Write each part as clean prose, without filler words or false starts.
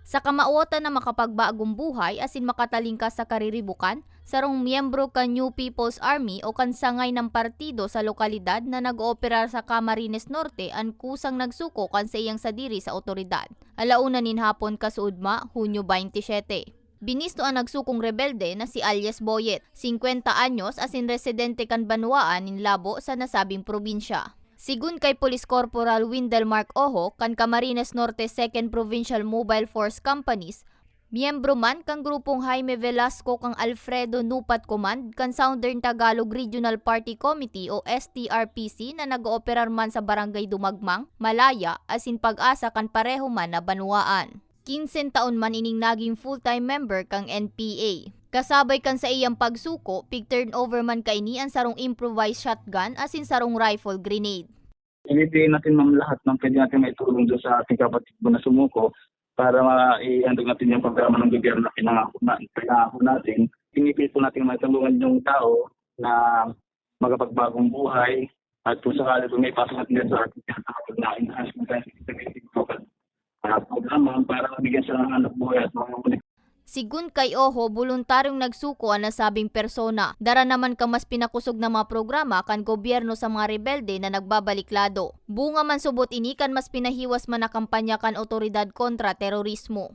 Sa kamauotan na makapagbagong buhay asin makatalingkas sa kariribukan, sarong miyembro kan New People's Army o kansangay ng partido sa lokalidad na nag-ooperar sa Camarines Norte ang kusang nagsuko kan sa iyang sadiri sa otoridad. Alauna nin hapon kasuudma, Hunyo 27. Binisto ang nagsukong rebelde na si Alias Boyet, 50 anyos asin residente kan Banwaan in Labo sa nasabing probinsya. Sigun kay Police Corporal Windel Mark Ojo kan Camarines Norte 2nd Provincial Mobile Force Companies, miyembro man kang grupong Jaime Velasco kang Alfredo Nupat Command kan Southern Tagalog Regional Party Committee o STRPC na nag-ooperar man sa Barangay Dumagmang, Malaya asin Pag-asa kan pareho man na Banwaan. 15 taon man ining naging full-time member kang NPA. Kasabay kan sa iyang pagsuko, pig-turnover man kaini ang sarong improvised shotgun asin sarong rifle grenade. Ibibigay natin ma'am lahat ng pwede natin maitulong doon sa ating kapatid mo na sumuko para i-handle natin yung programa ng gobyerno na pinangako natin. Pinipili po natin matulungan yung tao na magapagbagong buhay at kung sakali kung may pasok natin sa ating na-enhance programa para mabigyan sila ng anak buhay at mga. Sigun kay Ojo, voluntaryong nagsuko ang nasabing persona. Dara naman ka mas pinakusog na mga programa kan gobyerno sa mga rebelde na nagbabaliklado. Bunga man subot ini kan mas pinahiwas man na kampanya kan otoridad kontra terorismo.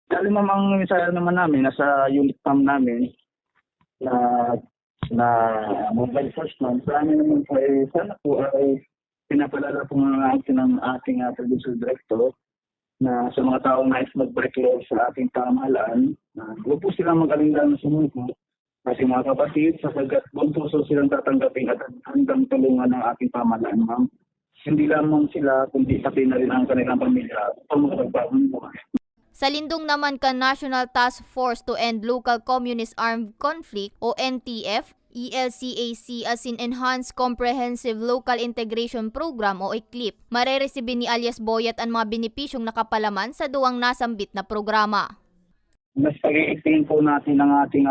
Dali mamang misaya naman namin, nasa unit PAM namin na mobile force man. Sa amin naman ay sana po ay pinapalala po ng ating producer director na sa mga taong nais mag-break law sa ating pamahalaan, huwag po silang mag-alindan na sumuko kasi mga kapatid, sasagat buong puso silang tatanggapin at handang tulungan ng ating pamahalaan, ma'am. Hindi lamang sila, kundi pati na rin ang kanilang pamilya upang makapagbagong buhay. Sa lindong naman ka National Task Force to End Local Communist Armed Conflict o NTF, ELCAC asin Enhanced Comprehensive Local Integration Program o ECLIP, marereceive ni Alias Boyet ang mga benepisyong nakapalaman sa duwang nasambit na programa. Mas pag-iigtingin po natin ang ating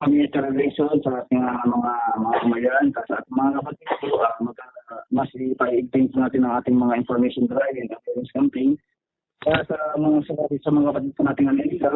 community relations sa ating mga kamayan at mga kapatid po, mas ipag-iigtingin po natin ang ating mga information drive and awareness campaign kaya sa mga kapatid po natin ang iligaw.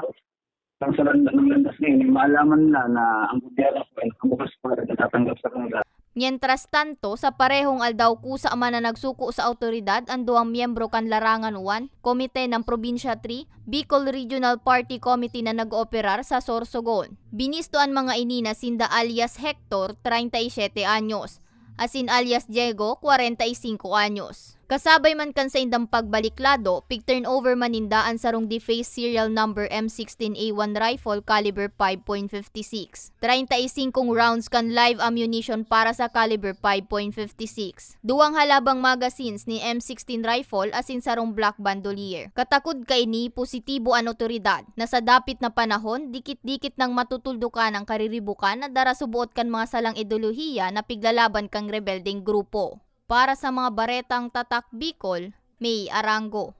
Sa landas ngayon, maalaman na ang gobyerno po ay nakabukas para natatanggap sa kanila. Mientras tanto, sa parehong aldaw kusa man na nagsuko sa autoridad ang duwang miyembro kan Larangan 1, Komite ng Probinsya 3, Bicol Regional Party Committee na nag-ooperar sa Sorsogon. Binisto ang mga inina sinda alias Hector, 37 anyos, asin alias Diego, 45 anyos. Kasabay man kan sa indang pagbaliklado, pig-turnover man ninda ang sarong defaced serial number M16A1 rifle caliber 5.56. 35 rounds kan live ammunition para sa caliber 5.56. Duwang halabang magazines ni M16 rifle asin sarong black bandolier. Katakod kay ni positibo ang otoridad na sa dapit na panahon, dikit-dikit nang matutuldukan ang kariribukan na dara subuot kan mga salang ideolohiya na piglalaban kang rebeldeng grupo. Para sa mga baretang Tatak Bicol, May Arango.